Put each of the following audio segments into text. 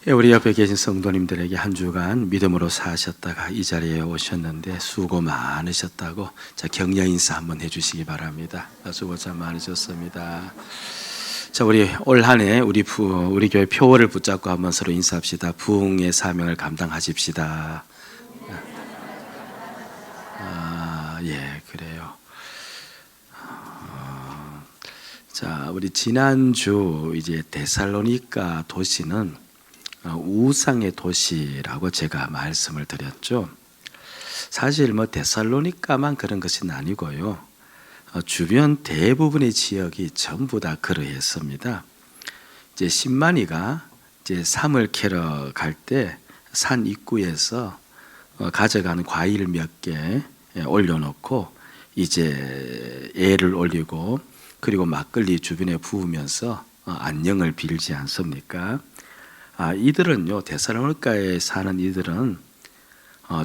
우리 옆에 계신 성도님들에게 한 주간 믿음으로 사셨다가 이 자리에 오셨는데 수고 많으셨다고 격려 인사 한번 해주시기 바랍니다. 수고 참 많으셨습니다. 자, 우리 올 한 해 우리 교회 표어를 붙잡고 한번 서로 인사합시다. 부흥의 사명을 감당하십시다. 예, 그래요. 자, 우리 지난주 이제 데살로니가 도시는 우상의 도시라고 제가 말씀을 드렸죠. 사실 데살로니가만 그런 것은 아니고요. 주변 대부분의 지역이 전부 다 그러했습니다. 이제 신만이가 이제 삼을 캐러 갈 때 산 입구에서 가져가는 과일 몇 개 올려놓고 이제 애를 올리고 그리고 막걸리 주변에 부으면서 안녕을 빌지 않습니까? 이들은요, 데살로니가에 사는 이들은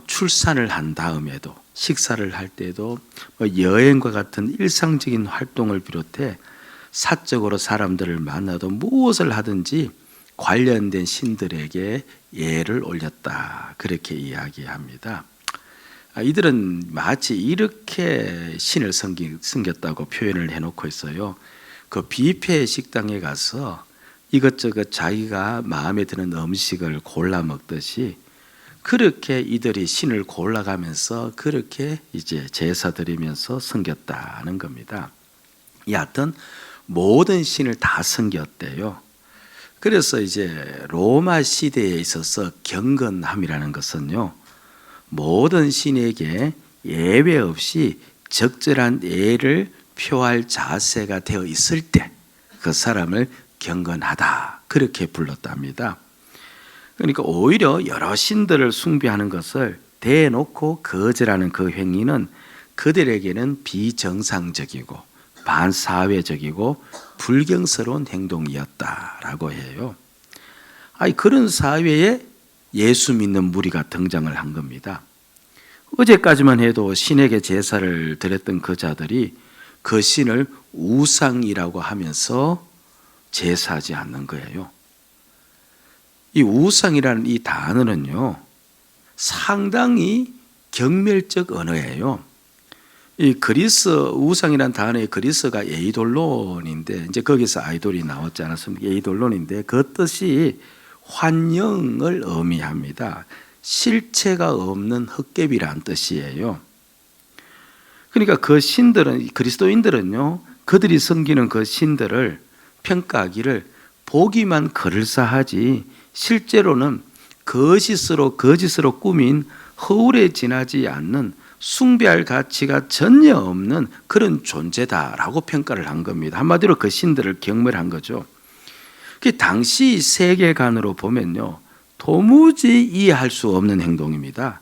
출산을 한 다음에도 식사를 할 때도 여행과 같은 일상적인 활동을 비롯해 사적으로 사람들을 만나도 무엇을 하든지 관련된 신들에게 예를 올렸다, 그렇게 이야기합니다. 이들은 마치 이렇게 신을 섬겼다고 표현을 해놓고 있어요. 그 뷔페 식당에 가서 이것저것 자기가 마음에 드는 음식을 골라 먹듯이 그렇게 이들이 신을 골라가면서 그렇게 이제 제사 드리면서 섬겼다는 겁니다. 여하튼 모든 신을 다 섬겼대요. 그래서 이제 로마 시대에 있어서 경건함이라는 것은요, 모든 신에게 예외 없이 적절한 예를 표할 자세가 되어 있을 때 그 사람을 경건하다, 그렇게 불렀답니다. 그러니까 오히려 여러 신들을 숭배하는 것을 대놓고 거절하는 그 행위는 그들에게는 비정상적이고 반사회적이고 불경스러운 행동이었다라고 해요. 그런 사회에 예수 믿는 무리가 등장을 한 겁니다. 어제까지만 해도 신에게 제사를 드렸던 그 자들이 그 신을 우상이라고 하면서 제사하지 않는 거예요. 이 우상이라는 이 단어는요, 상당히 경멸적 언어예요. 이 그리스 우상이라는 단어의 그리스가 에이돌론인데, 이제 거기서 아이돌이 나왔지 않았습니까? 에이돌론인데 그 뜻이 환영을 의미합니다. 실체가 없는 헛개비란 뜻이에요. 그러니까 그 신들은, 그리스도인들은요, 그들이 섬기는 그 신들을 평가하기를 보기만 그럴싸하지 실제로는 거짓으로 꾸민 허울에 지나지 않는 숭배할 가치가 전혀 없는 그런 존재다라고 평가를 한 겁니다. 한마디로 그 신들을 경멸한 거죠. 그 당시 세계관으로 보면요, 도무지 이해할 수 없는 행동입니다.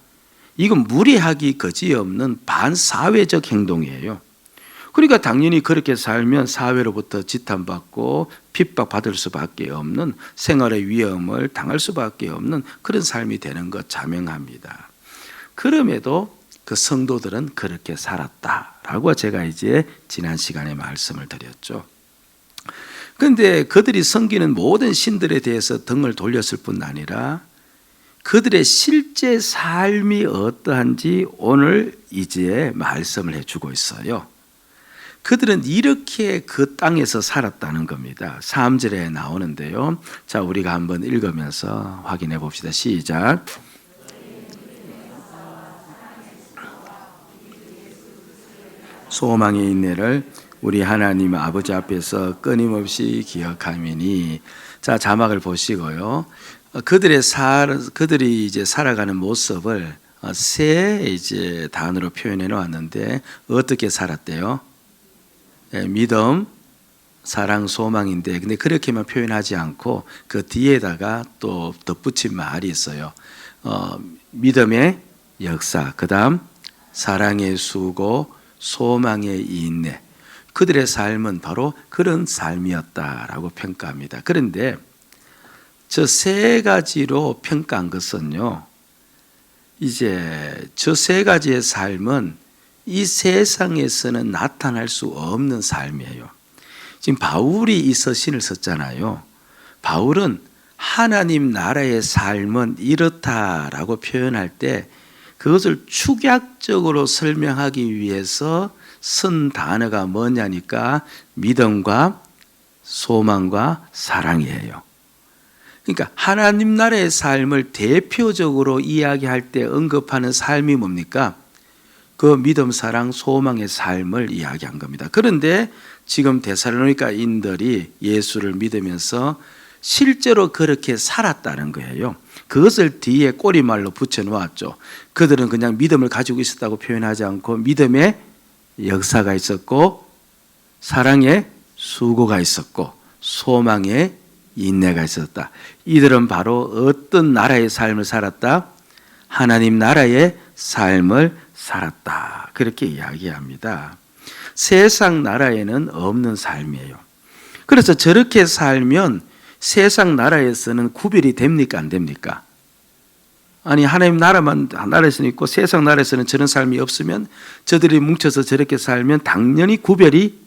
이건 무례하기 그지없는 반사회적 행동이에요. 그러니까 당연히 그렇게 살면 사회로부터 지탄받고 핍박받을 수밖에 없는, 생활의 위험을 당할 수밖에 없는 그런 삶이 되는 것 자명합니다. 그럼에도 그 성도들은 그렇게 살았다라고 제가 이제 지난 시간에 말씀을 드렸죠. 그런데 그들이 섬기는 모든 신들에 대해서 등을 돌렸을 뿐 아니라 그들의 실제 삶이 어떠한지 오늘 이제 말씀을 해주고 있어요. 그들은 이렇게 그 땅에서 살았다는 겁니다. 3절에 나오는데요. 자, 우리가 한번 읽으면서 확인해 봅시다. 시작. 소망의 인내를 우리 하나님 아버지 앞에서 끊임없이 기억하미니. 자, 자막을 보시고요. 그들이 이제 살아가는 모습을 세 이제 단어로 표현해 놓았는데 어떻게 살았대요? 믿음, 사랑, 소망인데, 근데 그렇게만 표현하지 않고 그 뒤에다가 또 덧붙인 말이 있어요. 믿음의 역사, 그 다음 사랑의 수고, 소망의 인내. 그들의 삶은 바로 그런 삶이었다라고 평가합니다. 그런데 저 세 가지로 평가한 것은요, 이제 저 세 가지의 삶은 이 세상에서는 나타날 수 없는 삶이에요. 지금 바울이 이 서신을 썼잖아요. 바울은 하나님 나라의 삶은 이렇다라고 표현할 때 그것을 축약적으로 설명하기 위해서 쓴 단어가 뭐냐니까 믿음과 소망과 사랑이에요. 그러니까 하나님 나라의 삶을 대표적으로 이야기할 때 언급하는 삶이 뭡니까? 그 믿음, 사랑, 소망의 삶을 이야기한 겁니다. 그런데 지금 데살로니가인들이 예수를 믿으면서 실제로 그렇게 살았다는 거예요. 그것을 뒤에 꼬리말로 붙여놓았죠. 그들은 그냥 믿음을 가지고 있었다고 표현하지 않고 믿음의 역사가 있었고 사랑의 수고가 있었고 소망의 인내가 있었다. 이들은 바로 어떤 나라의 삶을 살았다? 하나님 나라의 삶을 살았다. 그렇게 이야기합니다. 세상 나라에는 없는 삶이에요. 그래서 저렇게 살면 세상 나라에서는 구별이 됩니까? 안 됩니까? 아니 하나님 나라만 나라에서는 있고 세상 나라에서는 저런 삶이 없으면 저들이 뭉쳐서 저렇게 살면 당연히 구별이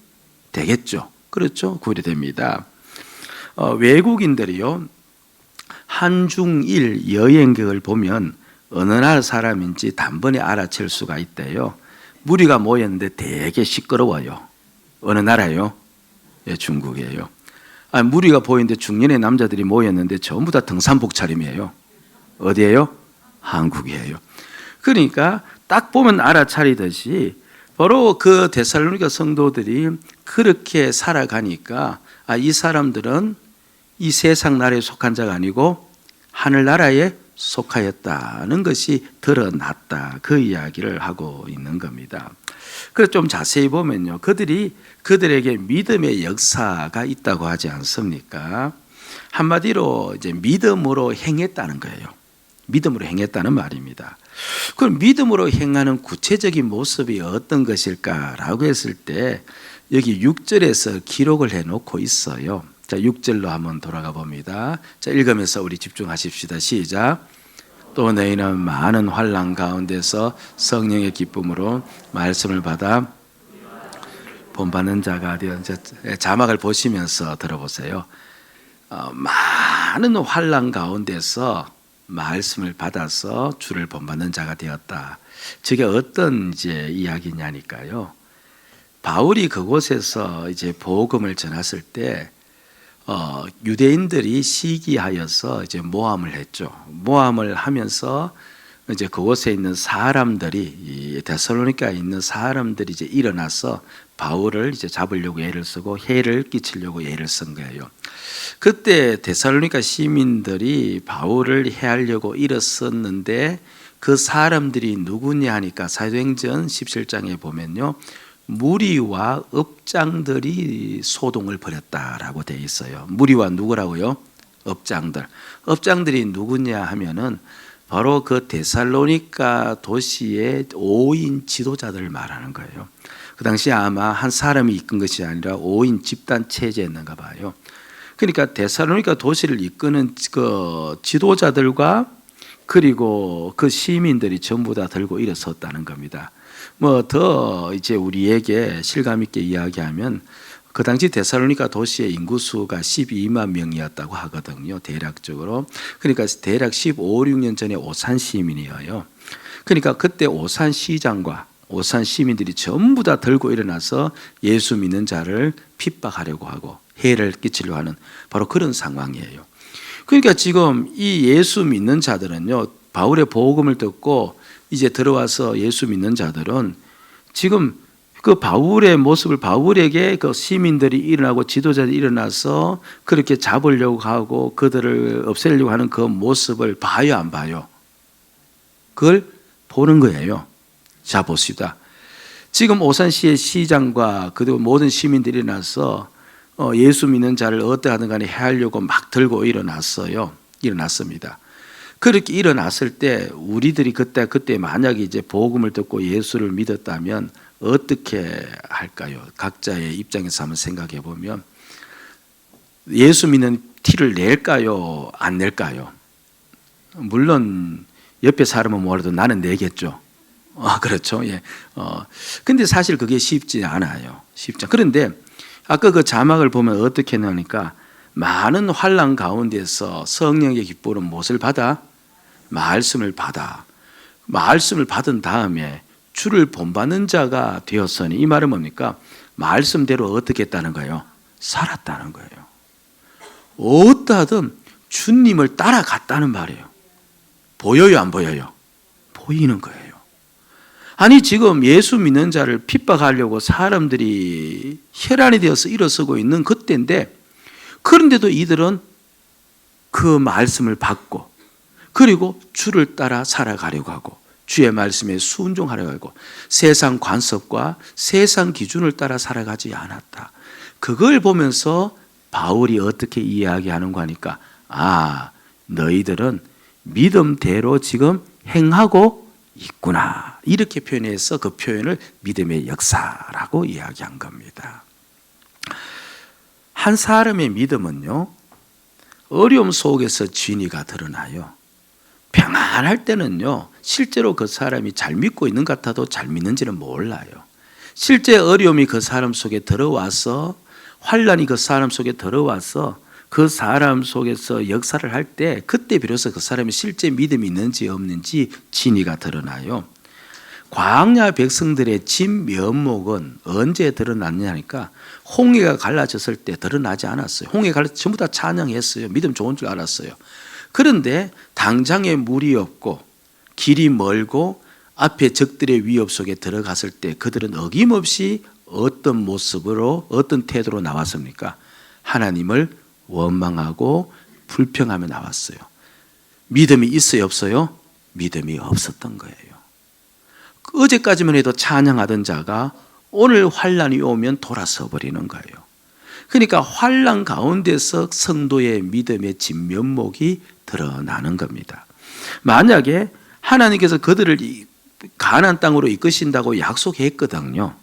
되겠죠. 그렇죠? 구별이 됩니다. 외국인들이요 한중일 여행객을 보면 어느 나라 사람인지 단번에 알아챌 수가 있대요. 무리가 모였는데 되게 시끄러워요. 어느 나라예요? 예, 중국이에요. 무리가 보이는데 중년의 남자들이 모였는데 전부 다 등산복 차림이에요. 어디예요? 한국이에요. 그러니까 딱 보면 알아차리듯이 바로 그 데살로니가 성도들이 그렇게 살아가니까 이 사람들은 이 세상 나라에 속한 자가 아니고 하늘나라에 속하였다는 것이 드러났다. 그 이야기를 하고 있는 겁니다. 그래서 좀 자세히 보면요. 그들에게 믿음의 역사가 있다고 하지 않습니까? 한마디로 이제 믿음으로 행했다는 거예요. 믿음으로 행했다는 말입니다. 그럼 믿음으로 행하는 구체적인 모습이 어떤 것일까라고 했을 때 여기 6절에서 기록을 해놓고 있어요. 자, 6절로 한번 돌아가 봅니다. 자, 읽으면서 우리 집중하십시다. 시작. 또 너희는 많은 환난 가운데서 성령의 기쁨으로 말씀을 받아 본받는 자가 되어. 자막을 보시면서 들어보세요. 많은 환난 가운데서 말씀을 받아서 주를 본받는 자가 되었다. 저게 어떤 이제 이야기냐니까요. 바울이 그곳에서 이제 복음을 전했을 때 유대인들이 시기하여서 이제 모함을 했죠. 모함을 하면서 이제 그곳에 있는 사람들이 이 데살로니가에 있는 사람들이 이제 일어나서 바울을 이제 잡으려고 애를 쓰고 해를 끼치려고 애를 쓴 거예요. 그때 데살로니가 시민들이 바울을 해하려고 일어섰는데 그 사람들이 누구냐 하니까 사도행전 17장에 보면요. 무리와 업장들이 소동을 벌였다라고 되어 있어요. 무리와 누구라고요? 업장들. 업장들이 누구냐 하면은 바로 그 데살로니가 도시의 5인 지도자들을 말하는 거예요. 그 당시 아마 한 사람이 이끈 것이 아니라 5인 집단 체제였는가 봐요. 그러니까 데살로니가 도시를 이끄는 그 지도자들과 그리고 그 시민들이 전부 다 들고 일어섰다는 겁니다. 뭐 더 이제 우리에게 실감 있게 이야기하면 그 당시 데살로니가 도시의 인구수가 12만 명이었다고 하거든요. 대략적으로. 그러니까 대략 15, 16년 전에 오산 시민이에요. 그러니까 그때 오산 시장과 오산 시민들이 전부 다 들고 일어나서 예수 믿는 자를 핍박하려고 하고 해를 끼치려고 하는 바로 그런 상황이에요. 그러니까 지금 이 예수 믿는 자들은요, 바울의 복음을 듣고 이제 들어와서 예수 믿는 자들은 지금 그 바울의 모습을 바울에게 그 시민들이 일어나고 지도자들이 일어나서 그렇게 잡으려고 하고 그들을 없애려고 하는 그 모습을 봐요, 안 봐요? 그걸 보는 거예요. 자, 봅시다. 지금 오산시의 시장과 그리고 모든 시민들이 일어나서 예수 믿는 자를 어떠하든 간에 해하려고 막 들고 일어났어요. 일어났습니다. 그렇게 일어났을 때 우리들이 그때 만약에 이제 복음을 듣고 예수를 믿었다면 어떻게 할까요? 각자의 입장에서 한번 생각해 보면 예수 믿는 티를 낼까요? 안 낼까요? 물론 옆에 사람은 뭐라도 나는 내겠죠. 그렇죠. 예. 근데 사실 그게 쉽지 않아요. 그런데 아까 그 자막을 보면 어떻게 나오니까 많은 환난 가운데서 성령의 기쁨은 무엇을 받아? 말씀을 받아. 말씀을 받은 다음에 주를 본받는 자가 되었으니, 이 말은 뭡니까? 말씀대로 어떻게 했다는 거예요? 살았다는 거예요. 어떠하든 주님을 따라갔다는 말이에요. 보여요, 안 보여요? 보이는 거예요. 아니, 지금 예수 믿는 자를 핍박하려고 사람들이 혈안이 되어서 일어서고 있는 그때인데, 그런데도 이들은 그 말씀을 받고, 그리고 주를 따라 살아가려고 하고, 주의 말씀에 순종하려고 하고, 세상 관습과 세상 기준을 따라 살아가지 않았다. 그걸 보면서 바울이 어떻게 이야기하는가 하니까, 아, 너희들은 믿음대로 지금 행하고 있구나, 이렇게 표현해서 그 표현을 믿음의 역사라고 이야기한 겁니다. 한 사람의 믿음은요, 어려움 속에서 진리가 드러나요. 평안할 때는요, 실제로 그 사람이 잘 믿고 있는 것 같아도 잘 믿는지는 몰라요. 실제 어려움이 그 사람 속에 들어와서, 환난이 그 사람 속에 들어와서 그 사람 속에서 역사를 할 때, 그때 비로소 그 사람이 실제 믿음이 있는지 없는지 진리가 드러나요. 광야 백성들의 진면목은 언제 드러났냐니까, 홍해가 갈라졌을 때 드러나지 않았어요. 홍해 갈라져 전부 다 찬양했어요. 믿음 좋은 줄 알았어요. 그런데 당장에 물이 없고 길이 멀고 앞에 적들의 위협 속에 들어갔을 때 그들은 어김없이 어떤 모습으로, 어떤 태도로 나왔습니까? 하나님을 원망하고 불평하며 나왔어요. 믿음이 있어요, 없어요? 믿음이 없었던 거예요. 어제까지만 해도 찬양하던 자가 오늘 환난이 오면 돌아서 버리는 거예요. 그러니까 환난 가운데서 성도의 믿음의 진면목이 드러나는 겁니다. 만약에 하나님께서 그들을 가나안 땅으로 이끄신다고 약속했거든요.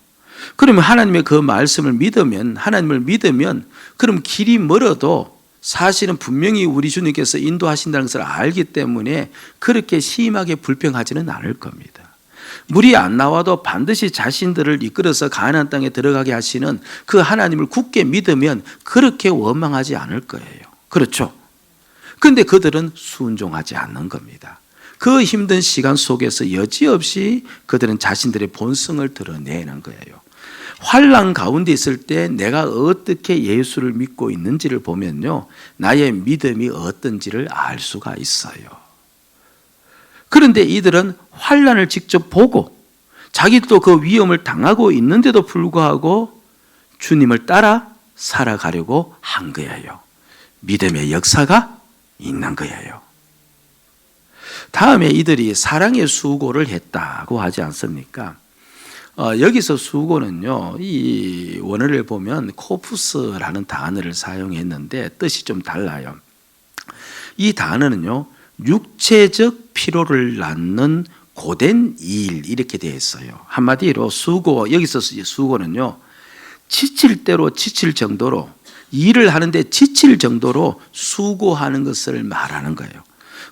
그러면 하나님의 그 말씀을 믿으면, 하나님을 믿으면, 그럼 길이 멀어도 사실은 분명히 우리 주님께서 인도하신다는 것을 알기 때문에 그렇게 심하게 불평하지는 않을 겁니다. 물이 안 나와도 반드시 자신들을 이끌어서 가나안 땅에 들어가게 하시는 그 하나님을 굳게 믿으면 그렇게 원망하지 않을 거예요. 그렇죠? 그런데 그들은 순종하지 않는 겁니다. 그 힘든 시간 속에서 여지없이 그들은 자신들의 본성을 드러내는 거예요. 환난 가운데 있을 때 내가 어떻게 예수를 믿고 있는지를 보면요, 나의 믿음이 어떤지를 알 수가 있어요. 그런데 이들은 환난을 직접 보고 자기도 그 위험을 당하고 있는데도 불구하고 주님을 따라 살아가려고 한 거예요. 믿음의 역사가 있는 거예요. 다음에 이들이 사랑의 수고를 했다고 하지 않습니까? 여기서 수고는요, 이 원어를 보면 코푸스라는 단어를 사용했는데 뜻이 좀 달라요. 이 단어는요, 육체적 피로를 낳는 고된 일, 이렇게 되어 있어요. 한마디로 수고, 여기서 수고는요, 지칠 대로 지칠 정도로, 일을 하는데 지칠 정도로 수고하는 것을 말하는 거예요.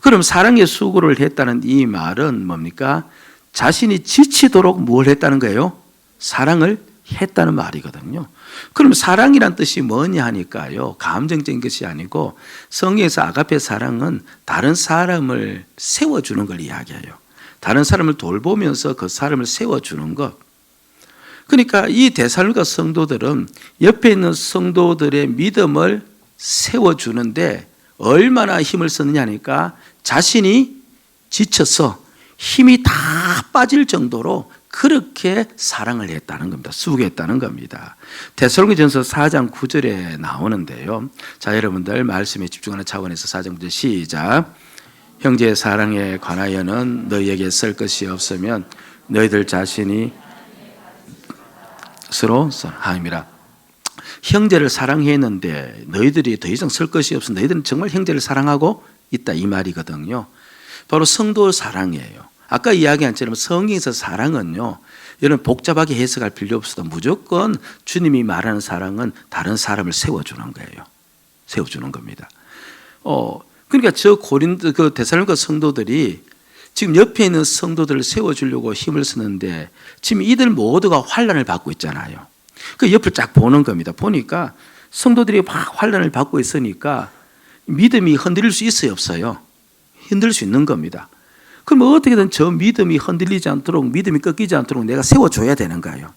그럼 사랑의 수고를 했다는 이 말은 뭡니까? 자신이 지치도록 뭘 했다는 거예요? 사랑을 했다는 말이거든요. 그럼 사랑이란 뜻이 뭐냐 하니까요, 감정적인 것이 아니고 성경에서 아가페 사랑은 다른 사람을 세워주는 걸 이야기해요. 다른 사람을 돌보면서 그 사람을 세워주는 것. 그러니까 이 데살로니가 성도들은 옆에 있는 성도들의 믿음을 세워주는데 얼마나 힘을 썼느냐 하니까 자신이 지쳐서 힘이 다 빠질 정도로 그렇게 사랑을 했다는 겁니다. 수고했다는 겁니다. 데살로니가전서 4장 9절에 나오는데요. 자, 여러분들 말씀에 집중하는 차원에서 4장 9절 시작. 형제의 사랑에 관하여는 너희에게 쓸 것이 없으면 너희들 자신이 스스로 하임이라. 형제를 사랑했는데 너희들이 더 이상 쓸 것이 없어. 너희들은 정말 형제를 사랑하고 있다, 이 말이거든요. 바로 성도 사랑이에요. 아까 이야기한 것처럼 성경에서 사랑은요, 여러분 복잡하게 해석할 필요 없어도 무조건 주님이 말하는 사랑은 다른 사람을 세워주는 거예요. 세워주는 겁니다. 그러니까 저 그 데살로니가 성도들이 지금 옆에 있는 성도들을 세워주려고 힘을 쓰는데 지금 이들 모두가 환난을 받고 있잖아요. 그 옆을 쫙 보는 겁니다. 보니까 성도들이 막 환난을 받고 있으니까 믿음이 흔들릴 수 있어요, 없어요? 흔들릴 수 있는 겁니다. 그럼 어떻게든 저 믿음이 흔들리지 않도록, 믿음이 꺾이지 않도록 내가 세워줘야 되는 거예요.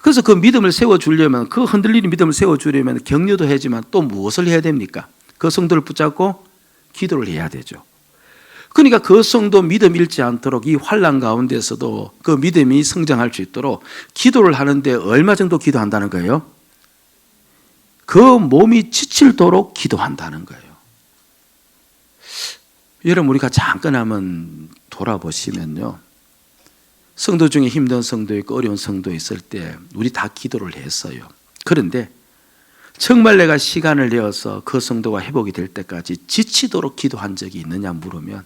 그래서 그 믿음을 세워주려면, 그 흔들리는 믿음을 세워주려면 격려도 해야지만 또 무엇을 해야 됩니까? 그 성도를 붙잡고 기도를 해야 되죠. 그러니까 그 성도 믿음 잃지 않도록 이 환난 가운데서도 그 믿음이 성장할 수 있도록 기도를 하는데 얼마 정도 기도한다는 거예요? 그 몸이 지칠도록 기도한다는 거예요. 여러분, 우리가 잠깐 한번 돌아보시면요, 성도 중에 힘든 성도 있고 어려운 성도 있을 때 우리 다 기도를 했어요. 그런데 정말 내가 시간을 내어서 그 성도가 회복이 될 때까지 지치도록 기도한 적이 있느냐 물으면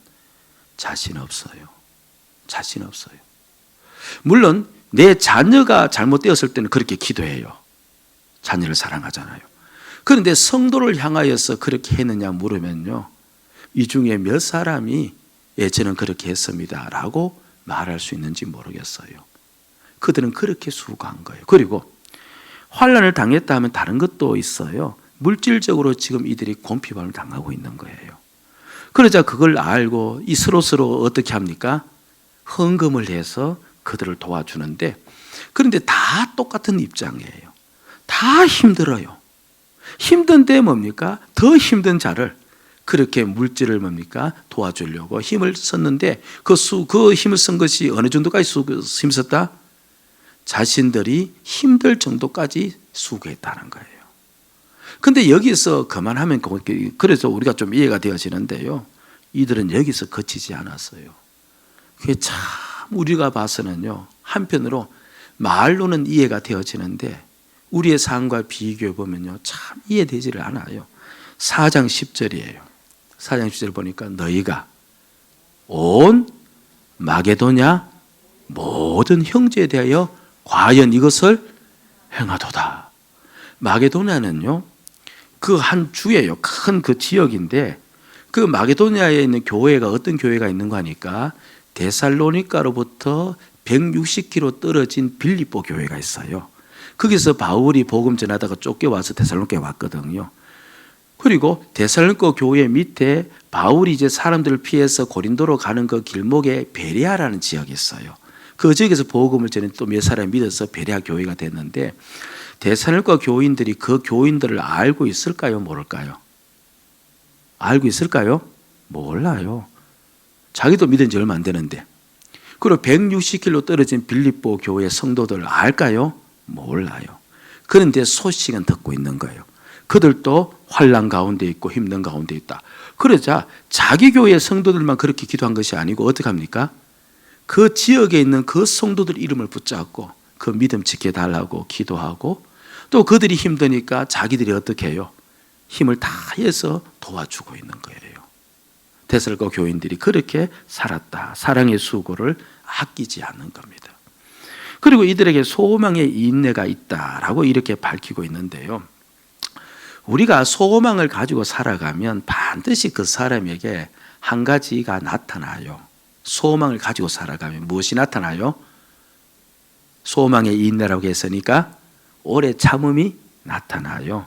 자신 없어요. 자신 없어요. 물론 내 자녀가 잘못되었을 때는 그렇게 기도해요. 자녀를 사랑하잖아요. 그런데 성도를 향하여서 그렇게 했느냐 물으면요, 이 중에 몇 사람이 예, 저는 그렇게 했습니다 라고 말할 수 있는지 모르겠어요. 그들은 그렇게 수고한 거예요. 그리고 환난을 당했다 하면 다른 것도 있어요. 물질적으로 지금 이들이 곤핍함을 당하고 있는 거예요. 그러자 그걸 알고 이 서로 어떻게 합니까? 헌금을 해서 그들을 도와주는데, 그런데 다 똑같은 입장이에요. 다 힘들어요. 힘든데 뭡니까? 더 힘든 자를 그렇게 물질을 뭡니까? 도와주려고 힘을 썼는데 그 힘을 쓴 것이 어느 정도까지 힘썼다? 자신들이 힘들 정도까지 수고했다는 거예요. 근데 여기서 그만하면, 그래서 우리가 좀 이해가 되어지는데요, 이들은 여기서 그치지 않았어요. 그게 참 우리가 봐서는요, 한편으로 말로는 이해가 되어지는데 우리의 삶과 비교해 보면요, 참 이해되지를 않아요. 4장 10절이에요. 4장 10절 보니까 너희가 온 마게도냐 모든 형제에 대하여 과연 이것을 행하도다. 마게도냐는요, 그 한 주예요. 큰 그 지역인데, 그 마게도냐에 있는 교회가 어떤 교회가 있는 거 하니까 데살로니가로부터 160km 떨어진 빌립보 교회가 있어요. 거기서 바울이 복음 전하다가 쫓겨와서 데살로니가에 왔거든요. 그리고 데살로니가 교회 밑에 바울이 이제 사람들을 피해서 고린도로 가는 그 길목에 베레아라는 지역이 있어요. 그 지역에서 복음을 전해 또 몇 사람이 믿어서 베레아 교회가 됐는데, 데살로니가 교인들이 그 교인들을 알고 있을까요? 모를까요? 알고 있을까요? 몰라요. 자기도 믿은 지 얼마 안 되는데. 그리고 160km 떨어진 빌립보 교회 성도들을 알까요? 몰라요. 그런데 소식은 듣고 있는 거예요. 그들도 환난 가운데 있고 힘든 가운데 있다. 그러자 자기 교회 성도들만 그렇게 기도한 것이 아니고 어떻게 합니까? 그 지역에 있는 그 성도들 이름을 붙잡고 그 믿음 지켜달라고 기도하고, 또 그들이 힘드니까 자기들이 어떻게 해요? 힘을 다해서 도와주고 있는 거예요. 데살로니가 교인들이 그렇게 살았다. 사랑의 수고를 아끼지 않는 겁니다. 그리고 이들에게 소망의 인내가 있다라고 이렇게 밝히고 있는데요, 우리가 소망을 가지고 살아가면 반드시 그 사람에게 한 가지가 나타나요. 소망을 가지고 살아가면 무엇이 나타나요? 소망의 인내라고 했으니까 오래 참음이 나타나요.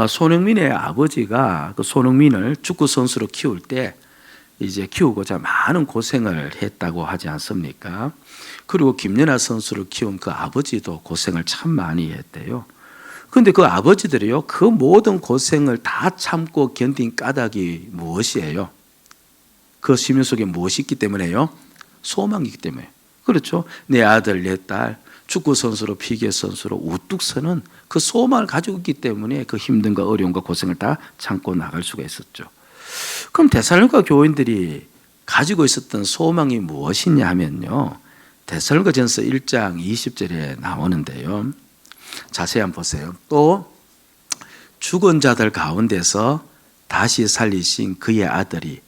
손흥민의 아버지가 그 손흥민을 축구 선수로 키울 때 이제 키우고자 많은 고생을 했다고 하지 않습니까? 그리고 김연아 선수를 키운 그 아버지도 고생을 참 많이 했대요. 그런데 그 아버지들이요, 그 모든 고생을 다 참고 견딘 까닭이 무엇이에요? 그 심령 속에 무엇이 있기 때문에요? 소망이 있기 때문에. 그렇죠. 내 아들, 내 딸 축구 선수로, 피겨 선수로 우뚝 서는 그 소망을 가지고 있기 때문에 그 힘든과 어려움과 고생을 다 참고 나갈 수가 있었죠. 그럼 데살로니가 교인들이 가지고 있었던 소망이 무엇이냐 하면요, 데살로니가전서 1장 20절에 나오는데요, 자세히 한번 보세요. 또 죽은 자들 가운데서 다시 살리신 그의 아들이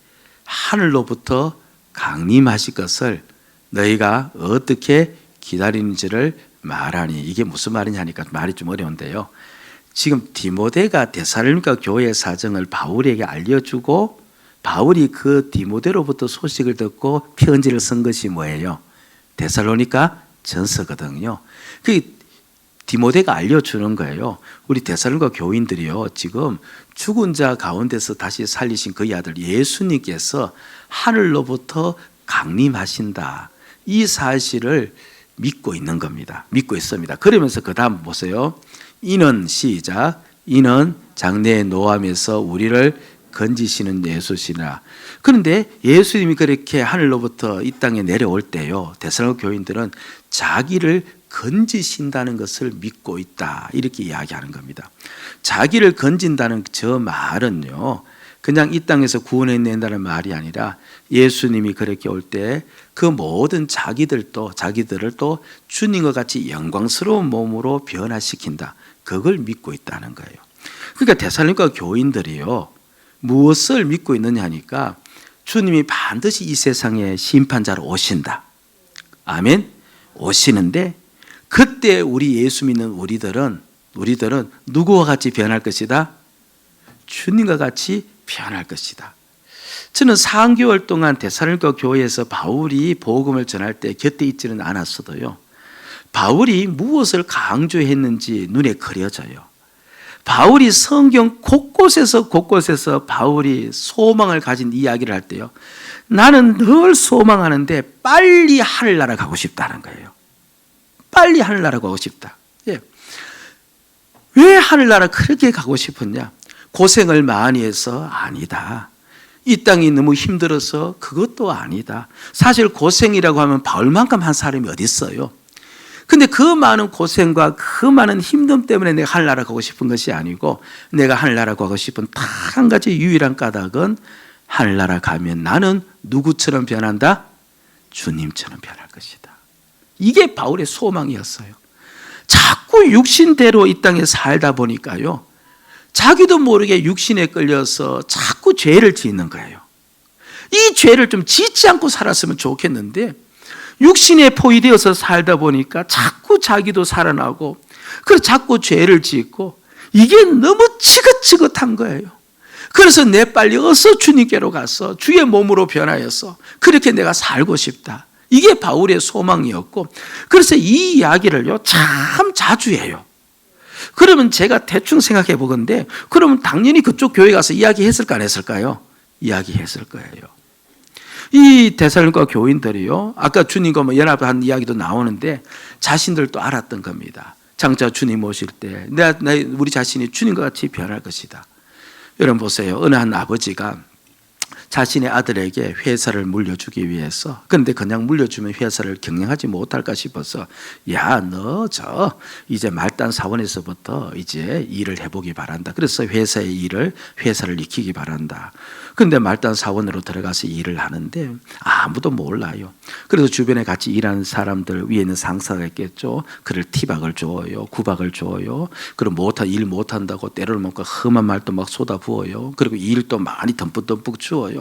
하늘로부터 강림하실 것을 너희가 어떻게 기다리는지를 말하니. 이게 무슨 말이냐 하니까 말이 좀 어려운데요, 지금 디모데가 데살로니가 교회의 사정을 바울에게 알려주고 바울이 그 디모데로부터 소식을 듣고 편지를 쓴 것이 뭐예요? 데살로니가 전서거든요. 그 디모데가 알려주는 거예요. 우리 데살로니가 교인들이요, 지금 죽은 자 가운데서 다시 살리신 그의 아들 예수님께서 하늘로부터 강림하신다, 이 사실을 믿고 있는 겁니다. 믿고 있습니다. 그러면서 그 다음 보세요. 이는 시작, 이는 장래의 노함에서 우리를 건지시는 예수시나. 그런데 예수님이 그렇게 하늘로부터 이 땅에 내려올 때요, 데살로니가 교인들은 자기를 건지신다는 것을 믿고 있다, 이렇게 이야기하는 겁니다. 자기를 건진다는 저 말은요, 그냥 이 땅에서 구원해낸다는 말이 아니라 예수님이 그렇게 올 때 그 모든 자기들을 또 주님과 같이 영광스러운 몸으로 변화시킨다, 그걸 믿고 있다는 거예요. 그러니까 데살로니가 교인들이요, 무엇을 믿고 있느냐 하니까 주님이 반드시 이 세상에 심판자로 오신다. 아멘. 오시는데 그때 우리 예수 믿는 우리들은 누구와 같이 변할 것이다? 주님과 같이 변할 것이다. 저는 4개월 동안 데살로니가 교회에서 바울이 복음을 전할 때 곁에 있지는 않았어도요, 바울이 무엇을 강조했는지 눈에 그려져요. 바울이 성경 곳곳에서 바울이 소망을 가진 이야기를 할 때요, 나는 늘 소망하는데 빨리 하늘나라 가고 싶다는 거예요. 빨리 하늘나라 가고 싶다. 예. 왜 하늘나라 그렇게 가고 싶었냐? 고생을 많이 해서? 아니다. 이 땅이 너무 힘들어서? 그것도 아니다. 사실 고생이라고 하면 바울만큼 한 사람이 어디 있어요? 근데 그 많은 고생과 그 많은 힘듦 때문에 내가 하늘나라 가고 싶은 것이 아니고, 내가 하늘나라 가고 싶은 딱 한 가지 유일한 까닭은 하늘나라 가면 나는 누구처럼 변한다? 주님처럼 변할 것이다. 이게 바울의 소망이었어요. 자꾸 육신대로 이 땅에 살다 보니까요, 자기도 모르게 육신에 끌려서 자꾸 죄를 짓는 거예요. 이 죄를 좀 짓지 않고 살았으면 좋겠는데 육신에 포위되어서 살다 보니까 자꾸 자기도 살아나고, 그래서 자꾸 죄를 짓고, 이게 너무 지긋지긋한 거예요. 그래서 내 빨리 어서 주님께로 가서 주의 몸으로 변하여서 그렇게 내가 살고 싶다. 이게 바울의 소망이었고, 그래서 이 이야기를요 참 자주 해요. 그러면 제가 대충 생각해 보건데, 그러면 당연히 그쪽 교회 가서 이야기했을까 안 했을까요? 이야기했을 거예요. 이 데살로니가 교인들이요, 아까 주님과 연합한 이야기도 나오는데 자신들도 알았던 겁니다. 장차 주님 오실 때 우리 자신이 주님과 같이 변할 것이다. 여러분 보세요. 어느 한 아버지가 자신의 아들에게 회사를 물려주기 위해서, 그런데 그냥 물려주면 회사를 경영하지 못할까 싶어서, 야, 너 이제 말단 사원에서부터 이제 일을 해보기 바란다. 그래서 회사를 익히기 바란다. 그런데 말단 사원으로 들어가서 일을 하는데 아무도 몰라요. 그래서 주변에 같이 일하는 사람들, 위에 있는 상사가 있겠죠. 그를 티박을 줘요, 구박을 줘요. 그리고 일 못한다고 때를 먹고 험한 말도 막 쏟아부어요. 그리고 일도 많이 듬뿍듬뿍 주어요.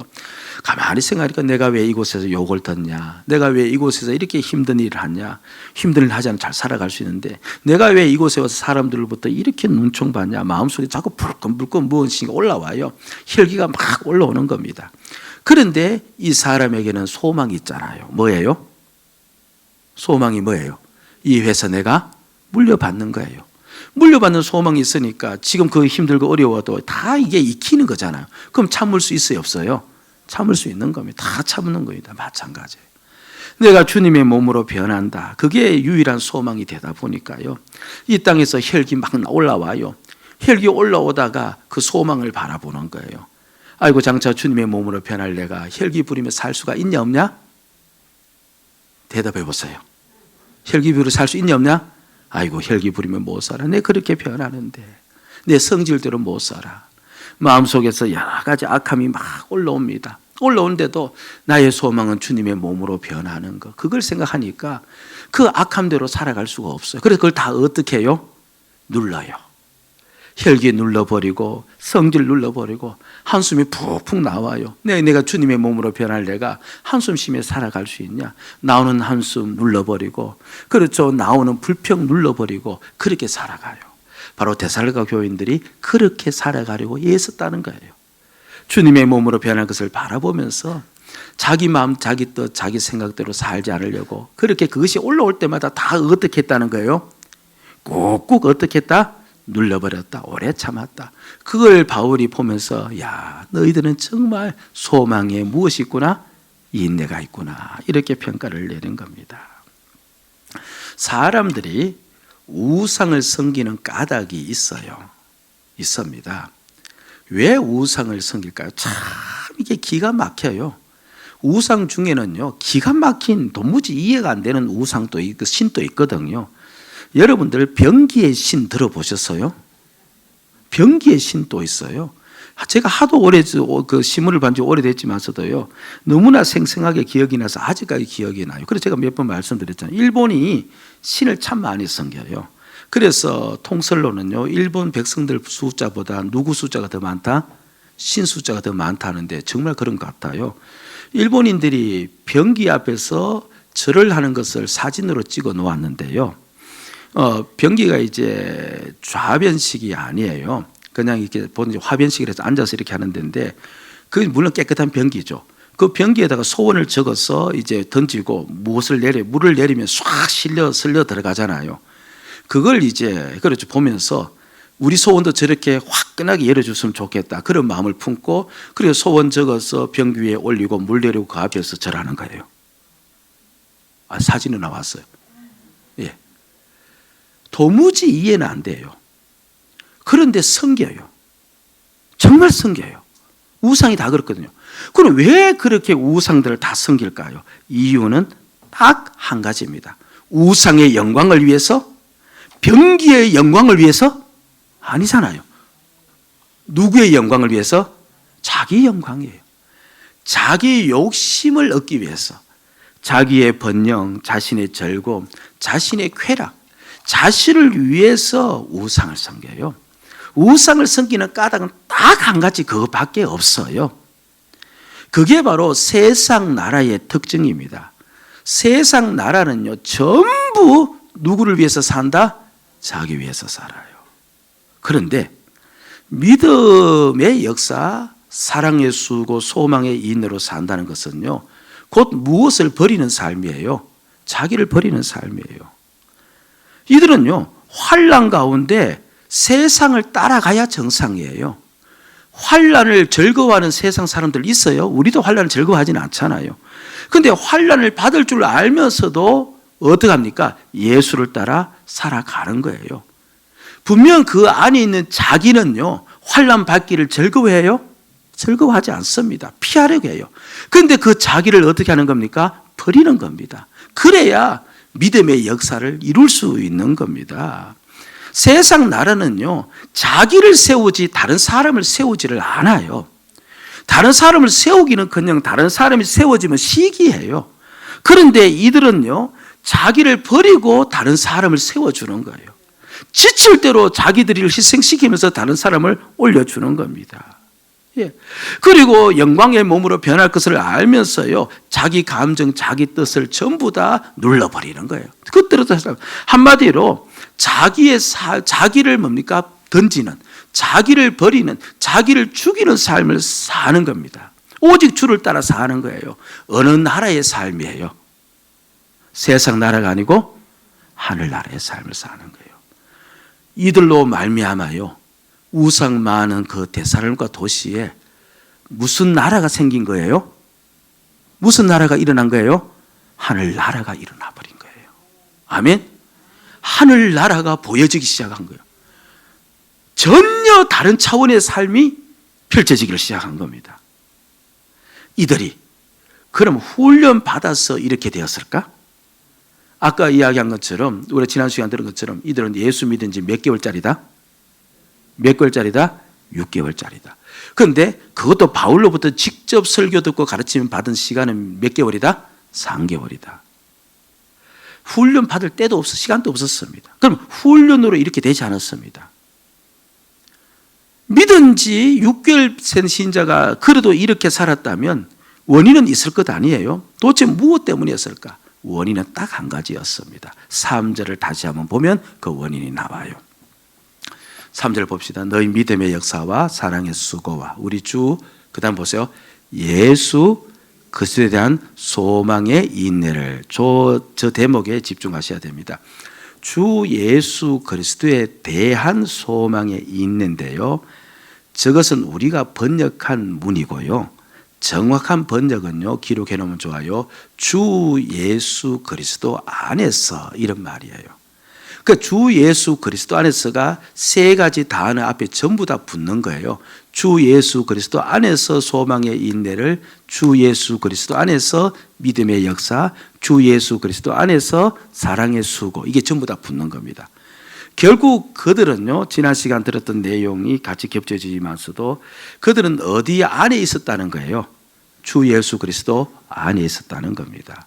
가만히 생각하니까 내가 왜 이곳에서 욕을 듣냐, 내가 왜 이곳에서 이렇게 힘든 일을 하냐, 힘든 일을 하지 않으면 잘 살아갈 수 있는데 내가 왜 이곳에 와서 사람들로부터 이렇게 눈총받냐, 마음속에 자꾸 불끈불끈 무엇인가 올라와요. 혈기가 막 올라오는 겁니다. 그런데 이 사람에게는 소망이 있잖아요. 뭐예요? 소망이 뭐예요? 이 회사 내가 물려받는 거예요. 물려받는 소망이 있으니까 지금 그 힘들고 어려워도 다 이게 익히는 거잖아요. 그럼 참을 수 있어요, 없어요? 참을 수 있는 겁니다. 다 참는 겁니다. 마찬가지예요. 내가 주님의 몸으로 변한다, 그게 유일한 소망이 되다 보니까요, 이 땅에서 혈기 막 올라와요. 혈기 올라오다가 그 소망을 바라보는 거예요. 아이고, 장차 주님의 몸으로 변할 내가 혈기 부리며 살 수가 있냐 없냐? 대답해 보세요. 혈기 부리며 살 수 있냐 없냐? 아이고, 혈기 부리면 못 살아. 내 그렇게 변하는데 내 성질대로 못 살아. 마음속에서 여러 가지 악함이 막 올라옵니다. 올라오는데도 나의 소망은 주님의 몸으로 변하는 것, 그걸 생각하니까 그 악함대로 살아갈 수가 없어요. 그래서 그걸 다 어떻게 해요? 눌러요. 혈기 눌러버리고 성질 눌러버리고 한숨이 푹푹 나와요. 내가 주님의 몸으로 변할 내가 한숨 쉬며 살아갈 수 있냐? 나오는 한숨 눌러버리고, 그렇죠, 나오는 불평 눌러버리고 그렇게 살아가요. 바로 데살로니가 교인들이 그렇게 살아가려고 애썼다는 거예요. 주님의 몸으로 변할 것을 바라보면서 자기 마음, 자기 뜻, 자기 생각대로 살지 않으려고 그렇게 그것이 올라올 때마다 다 어떻게 했다는 거예요? 꾹꾹 어떻게 했다? 눌러버렸다. 오래 참았다. 그걸 바울이 보면서 야, 너희들은 정말 소망에 무엇이 있구나? 인내가 있구나. 이렇게 평가를 내린 겁니다. 사람들이 우상을 섬기는 까닭이 있습니다. 왜 우상을 섬길까요? 참 이게 기가 막혀요. 우상 중에는요, 기가 막힌 도무지 이해가 안 되는 우상도 있고 신도 있거든요. 여러분들 병기의 신 들어보셨어요? 병기의 신도 있어요. 제가 하도 오래 그 신문을 본 지 오래됐지만서도요, 너무나 생생하게 기억이 나서 아직까지 기억이 나요. 그래서 제가 몇 번 말씀드렸잖아요. 일본이 신을 참 많이 섬겨요. 그래서 통설로는요, 일본 백성들 숫자보다 누구 숫자가 더 많다? 신 숫자가 더 많다는데 정말 그런 것 같아요. 일본인들이 병기 앞에서 절을 하는 것을 사진으로 찍어 놓았는데요. 병기가 이제 좌변식이 아니에요. 그냥 이렇게 보는 화변식이라 해서 앉아서 이렇게 하는 데인데, 그 물론 깨끗한 병기죠. 그 병기에다가 소원을 적어서 이제 던지고 물을 내리면 싹 쓸려 들어가잖아요. 그걸 이제 그렇죠 보면서 우리 소원도 저렇게 화끈하게 열어줬으면 좋겠다. 그런 마음을 품고, 그리고 소원 적어서 병기 위에 올리고 물 내리고 그 앞에서 절하는 거예요. 사진이 나왔어요. 예. 도무지 이해는 안 돼요. 그런데 섬겨요. 정말 섬겨요. 우상이 다 그렇거든요. 그럼 왜 그렇게 우상들을 다 섬길까요? 이유는 딱 한 가지입니다. 우상의 영광을 위해서? 병기의 영광을 위해서? 아니잖아요. 누구의 영광을 위해서? 자기 영광이에요. 자기 욕심을 얻기 위해서, 자기의 번영, 자신의 즐거움, 자신의 쾌락, 자신을 위해서 우상을 섬겨요. 우상을 섬기는 까닭은 딱 한 가지, 그것밖에 없어요. 그게 바로 세상 나라의 특징입니다. 세상 나라는요, 전부 누구를 위해서 산다? 자기 위해서 살아요. 그런데 믿음의 역사, 사랑의 수고, 소망의 인내로 산다는 것은요, 곧 무엇을 버리는 삶이에요? 자기를 버리는 삶이에요. 이들은요, 환난 가운데 세상을 따라가야 정상이에요. 환난을 즐거워하는 세상 사람들 있어요. 우리도 환난을 즐거워하지는 않잖아요. 그런데 환난을 받을 줄 알면서도 어떻게 합니까? 예수를 따라 살아가는 거예요. 분명 그 안에 있는 자기는요, 환난 받기를 즐거워해요? 즐거워하지 않습니다. 피하려고 해요. 그런데 그 자기를 어떻게 하는 겁니까? 버리는 겁니다. 그래야 믿음의 역사를 이룰 수 있는 겁니다. 세상 나라는요, 자기를 세우지 다른 사람을 세우지를 않아요. 다른 사람을 세우기는커녕 다른 사람이 세워지면 시기해요. 그런데 이들은요, 자기를 버리고 다른 사람을 세워주는 거예요. 지칠 대로 자기들을 희생시키면서 다른 사람을 올려주는 겁니다. 예. 그리고 영광의 몸으로 변할 것을 알면서요, 자기 감정, 자기 뜻을 전부 다 눌러버리는 거예요. 그때로 한마디로 자기를 뭡니까? 던지는, 자기를 버리는, 자기를 죽이는 삶을 사는 겁니다. 오직 주를 따라 사는 거예요. 어느 나라의 삶이에요? 세상 나라가 아니고 하늘나라의 삶을 사는 거예요. 이들로 말미암아요, 우상 많은 그 데살로니가 도시에 무슨 나라가 생긴 거예요? 무슨 나라가 일어난 거예요? 하늘나라가 일어나 버린 거예요. 아멘? 하늘나라가 보여지기 시작한 거예요. 전혀 다른 차원의 삶이 펼쳐지기를 시작한 겁니다. 이들이 그럼 훈련 받아서 이렇게 되었을까? 아까 이야기한 것처럼, 우리 지난 시간 들은 것처럼 이들은 예수 믿은 지 몇 개월짜리다? 몇 개월짜리다? 6개월짜리다. 그런데 그것도 바울로부터 직접 설교 듣고 가르침 받은 시간은 몇 개월이다? 3개월이다. 훈련 받을 때도 없어, 시간도 없었습니다. 그럼 훈련으로 이렇게 되지 않았습니다. 믿은 지 6개월 된 신자가 그래도 이렇게 살았다면 원인은 있을 것 아니에요? 도대체 무엇 때문이었을까? 원인은 딱 한 가지였습니다. 3절을 다시 한번 보면 그 원인이 나와요. 3절 봅시다. 너희 믿음의 역사와 사랑의 수고와 우리 주, 그 다음 보세요, 예수 그리스도에 대한 소망의 인내를, 저 대목에 집중하셔야 됩니다. 주 예수 그리스도에 대한 소망이 있는데요. 저것은 우리가 번역한 문이고요. 정확한 번역은요, 기록해 놓으면 좋아요. 주 예수 그리스도 안에서, 이런 말이에요. 그 주 예수 그리스도 안에서가 세 가지 단어 앞에 전부 다 붙는 거예요. 주 예수 그리스도 안에서 소망의 인내를, 주 예수 그리스도 안에서 믿음의 역사, 주 예수 그리스도 안에서 사랑의 수고, 이게 전부 다 붙는 겁니다. 결국 그들은요, 지난 시간 들었던 내용이 같이 겹쳐지면서도 그들은 어디 안에 있었다는 거예요? 주 예수 그리스도 안에 있었다는 겁니다.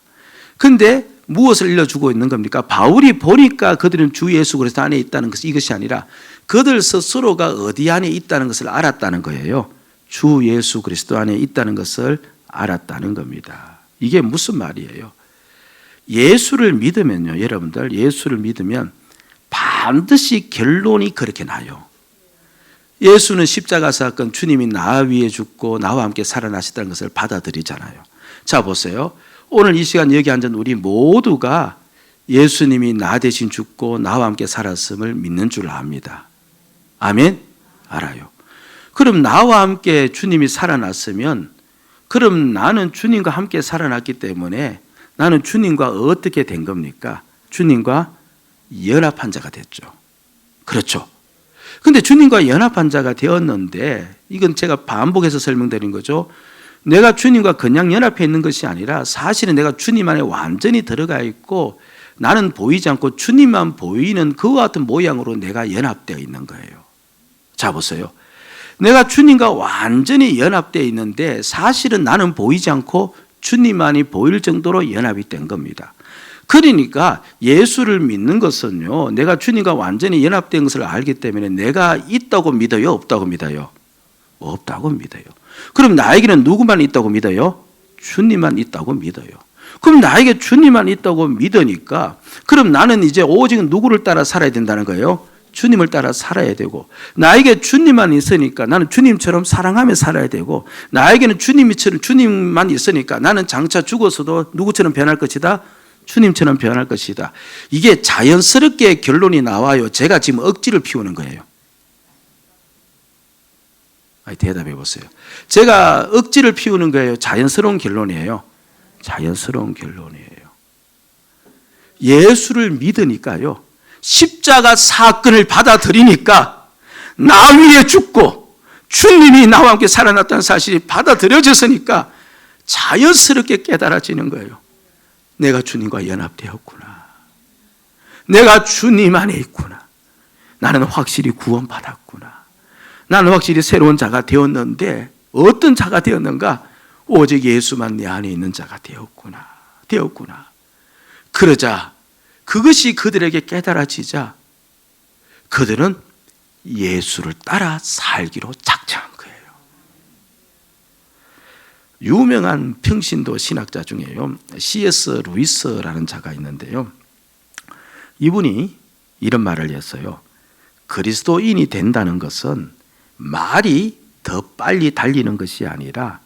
근데 무엇을 일러주고 있는 겁니까? 바울이 보니까 그들은 주 예수 그리스도 안에 있다는 것이 이것이 아니라 그들 스스로가 어디 안에 있다는 것을 알았다는 거예요. 주 예수 그리스도 안에 있다는 것을 알았다는 겁니다. 이게 무슨 말이에요? 예수를 믿으면요, 여러분들, 예수를 믿으면 반드시 결론이 그렇게 나요. 예수는 십자가 사건, 주님이 나 위에 죽고 나와 함께 살아나셨다는 것을 받아들이잖아요. 자, 보세요. 오늘 이 시간 여기 앉은 우리 모두가 예수님이 나 대신 죽고 나와 함께 살았음을 믿는 줄 압니다. 아멘? 알아요. 그럼 나와 함께 주님이 살아났으면, 그럼 나는 주님과 함께 살아났기 때문에 나는 주님과 어떻게 된 겁니까? 주님과 연합한 자가 됐죠. 그렇죠. 근데 주님과 연합한 자가 되었는데, 이건 제가 반복해서 설명드린 거죠. 내가 주님과 그냥 연합해 있는 것이 아니라 사실은 내가 주님 안에 완전히 들어가 있고 나는 보이지 않고 주님만 보이는 그와 같은 모양으로 내가 연합되어 있는 거예요. 자, 보세요. 내가 주님과 완전히 연합되어 있는데 사실은 나는 보이지 않고 주님만이 보일 정도로 연합이 된 겁니다. 그러니까 예수를 믿는 것은요, 내가 주님과 완전히 연합된 것을 알기 때문에 내가 있다고 믿어요? 없다고 믿어요? 없다고 믿어요. 그럼 나에게는 누구만 있다고 믿어요? 주님만 있다고 믿어요. 그럼 나에게 주님만 있다고 믿으니까 그럼 나는 이제 오직 누구를 따라 살아야 된다는 거예요? 주님을 따라 살아야 되고, 나에게 주님만 있으니까 나는 주님처럼 사랑하며 살아야 되고, 나에게는 주님만 있으니까 나는 장차 죽어서도 누구처럼 변할 것이다? 주님처럼 변할 것이다. 이게 자연스럽게 결론이 나와요? 제가 지금 억지를 피우는 거예요? 대답해 보세요. 제가 억지를 피우는 거예요? 자연스러운 결론이에요? 자연스러운 결론이에요. 예수를 믿으니까요, 십자가 사건을 받아들이니까 나 위에 죽고 주님이 나와 함께 살아났다는 사실이 받아들여졌으니까 자연스럽게 깨달아지는 거예요. 내가 주님과 연합되었구나. 내가 주님 안에 있구나. 나는 확실히 구원받았구나. 나는 확실히 새로운 자가 되었는데 어떤 자가 되었는가? 오직 예수만 내 안에 있는 자가 되었구나. 그러자 그것이 그들에게 깨달아지자 그들은 예수를 따라 살기로 작정한 거예요. 유명한 평신도 신학자 중에요, C.S. 루이스라는 자가 있는데요, 이분이 이런 말을 했어요. 그리스도인이 된다는 것은 말이 더 빨리 달리는 것이 아니라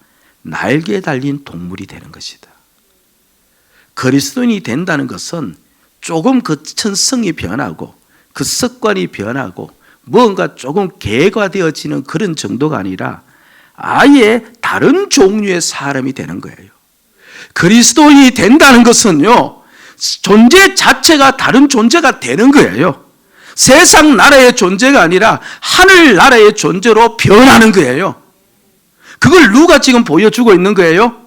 날개에 달린 동물이 되는 것이다. 그리스도인이 된다는 것은 조금 그 천성이 변하고 그 습관이 변하고 뭔가 조금 개과되어지는 그런 정도가 아니라 아예 다른 종류의 사람이 되는 거예요. 그리스도인이 된다는 것은요, 존재 자체가 다른 존재가 되는 거예요. 세상 나라의 존재가 아니라 하늘 나라의 존재로 변하는 거예요. 그걸 누가 지금 보여주고 있는 거예요?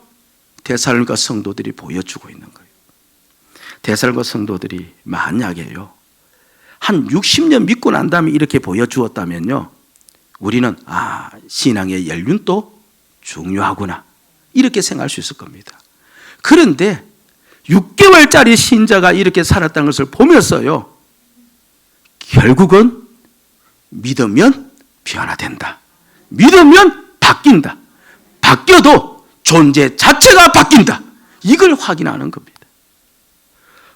데살로니가 성도들이 보여주고 있는 거예요. 데살로니가 성도들이 만약에요, 한 60년 믿고 난 다음에 이렇게 보여주었다면요, 우리는 신앙의 연륜도 중요하구나 이렇게 생각할 수 있을 겁니다. 그런데 6개월짜리 신자가 이렇게 살았다는 것을 보면서요, 결국은 믿으면 변화된다. 믿으면 바뀐다. 바뀌어도 존재 자체가 바뀐다. 이걸 확인하는 겁니다.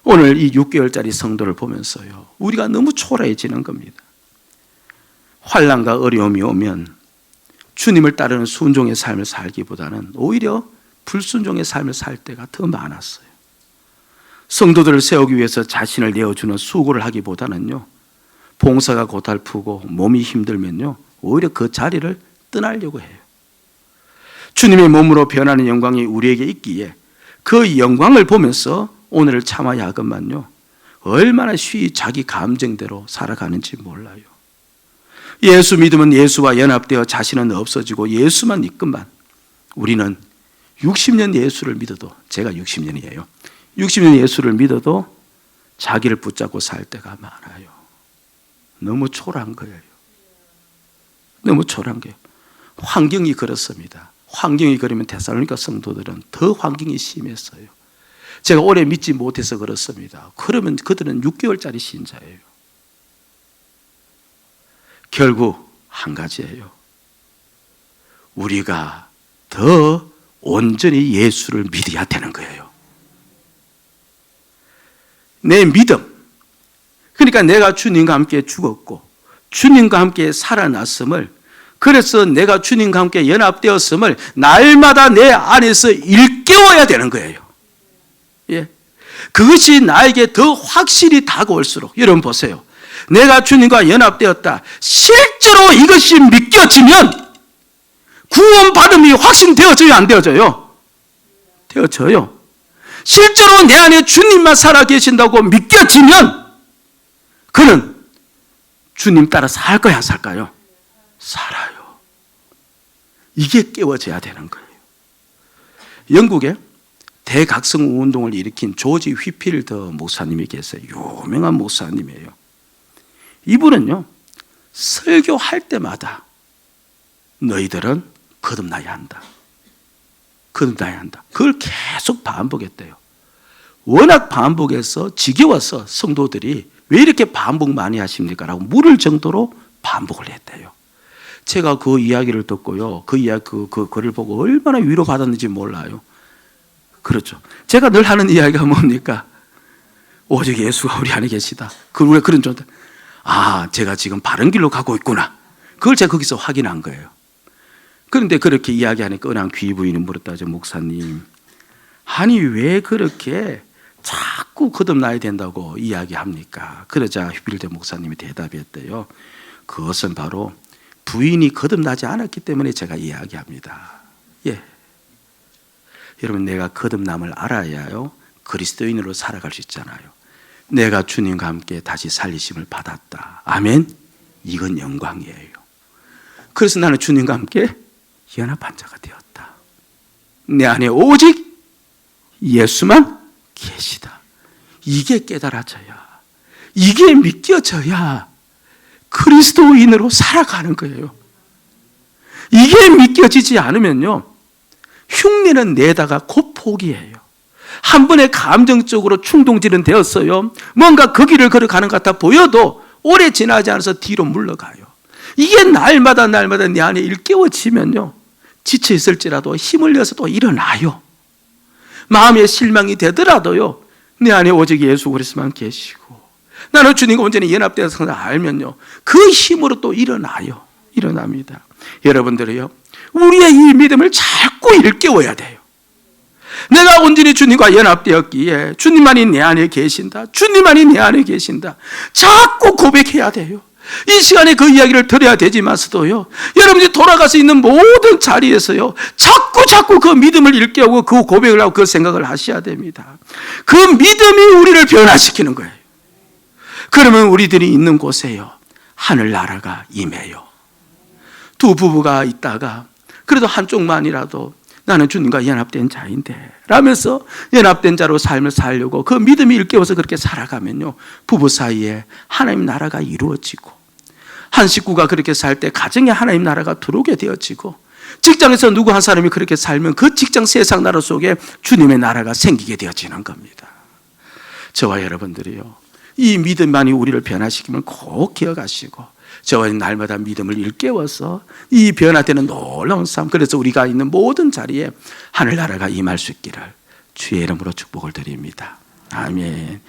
오늘 이 6개월짜리 성도를 보면서요, 우리가 너무 초라해지는 겁니다. 환난과 어려움이 오면 주님을 따르는 순종의 삶을 살기보다는 오히려 불순종의 삶을 살 때가 더 많았어요. 성도들을 세우기 위해서 자신을 내어주는 수고를 하기보다는요, 봉사가 고달프고 몸이 힘들면요, 오히려 그 자리를 떠나려고 해요. 주님의 몸으로 변하는 영광이 우리에게 있기에 그 영광을 보면서 오늘을 참아야 하건만요, 얼마나 쉬이 자기 감정대로 살아가는지 몰라요. 예수 믿으면 예수와 연합되어 자신은 없어지고 예수만 있건만 우리는 60년 예수를 믿어도, 제가 60년이에요. 60년 예수를 믿어도 자기를 붙잡고 살 때가 많아요. 너무 초라한 거예요. 너무 초라한 거예요. 환경이 그렇습니다. 환경이 그러면 데살로니가 성도들은 더 환경이 심했어요. 제가 오래 믿지 못해서 그렇습니다. 그러면 그들은 6개월짜리 신자예요. 결국 한 가지예요. 우리가 더 온전히 예수를 믿어야 되는 거예요. 내 믿음, 그러니까 내가 주님과 함께 죽었고 주님과 함께 살아났음을, 그래서 내가 주님과 함께 연합되었음을 날마다 내 안에서 일깨워야 되는 거예요. 예. 그것이 나에게 더 확실히 다가올수록, 여러분 보세요. 내가 주님과 연합되었다, 실제로 이것이 믿겨지면 구원받음이 확신되어져요, 안 되어져요? 되어져요. 실제로 내 안에 주님만 살아계신다고 믿겨지면 그는 주님 따라 살 거야, 안 살까요? 살아요. 이게 깨워져야 되는 거예요. 영국에 대각성 운동을 일으킨 조지 휘필드 목사님이 계세요. 유명한 목사님이에요. 이분은요, 설교할 때마다 너희들은 거듭나야 한다, 거듭나야 한다, 그걸 계속 반복했대요. 워낙 반복해서 지겨워서 성도들이 왜 이렇게 반복 많이 하십니까? 라고 물을 정도로 반복을 했대요. 제가 그 이야기를 듣고요, 그 이야기, 그 글을 보고 얼마나 위로받았는지 몰라요. 그렇죠. 제가 늘 하는 이야기가 뭡니까? 오직 예수가 우리 안에 계시다. 왜 그런状態? 아, 제가 지금 바른 길로 가고 있구나. 그걸 제가 거기서 확인한 거예요. 그런데 그렇게 이야기하니까 은한 귀부인이 물었다. 저 목사님, 아니 왜 그렇게 자꾸 거듭나야 된다고 이야기합니까? 그러자 휘필드 목사님이 대답했대요. 그것은 바로 부인이 거듭나지 않았기 때문에 제가 이야기합니다. 예. 여러분, 내가 거듭남을 알아야요, 그리스도인으로 살아갈 수 있잖아요. 내가 주님과 함께 다시 살리심을 받았다. 아멘. 이건 영광이에요. 그래서 나는 주님과 함께 연합한 자가 되었다. 내 안에 오직 예수만 계시다. 이게 깨달아져야, 이게 믿겨져야 그리스도인으로 살아가는 거예요. 이게 믿겨지지 않으면요, 흉내는 내다가 곧 포기해요. 한 번에 감정적으로 충동질은 되었어요. 뭔가 그 길을 걸어가는 것 같아 보여도 오래 지나지 않아서 뒤로 물러가요. 이게 날마다 내 안에 일깨워지면요, 지쳐 있을지라도 힘을 내서 또 일어나요. 마음에 실망이 되더라도요, 내 안에 오직 예수 그리스도만 계시고 나는 주님과 온전히 연합되어서 알면요, 그 힘으로 또 일어납니다. 여러분들이요, 우리의 이 믿음을 자꾸 일깨워야 돼요. 내가 온전히 주님과 연합되었기에 주님만이 내 안에 계신다, 주님만이 내 안에 계신다, 자꾸 고백해야 돼요. 이 시간에 그 이야기를 들어야 되지만서도요, 여러분이 돌아가서 있는 모든 자리에서요, 자꾸 그 믿음을 일깨우고 그 고백을 하고 그 생각을 하셔야 됩니다. 그 믿음이 우리를 변화시키는 거예요. 그러면 우리들이 있는 곳에요, 하늘나라가 임해요. 두 부부가 있다가 그래도 한쪽만이라도 나는 주님과 연합된 자인데 라면서 연합된 자로 삶을 살려고 그 믿음이 일깨워서 그렇게 살아가면요, 부부 사이에 하나님 나라가 이루어지고, 한 식구가 그렇게 살 때 가정에 하나님 나라가 들어오게 되어지고, 직장에서 누구 한 사람이 그렇게 살면 그 직장 세상 나라 속에 주님의 나라가 생기게 되어지는 겁니다. 저와 여러분들이요, 이 믿음만이 우리를 변화시키면 꼭 기억하시고, 저와 날마다 믿음을 일깨워서 이 변화되는 놀라운 삶, 그래서 우리가 있는 모든 자리에 하늘나라가 임할 수 있기를 주의 이름으로 축복을 드립니다. 아멘.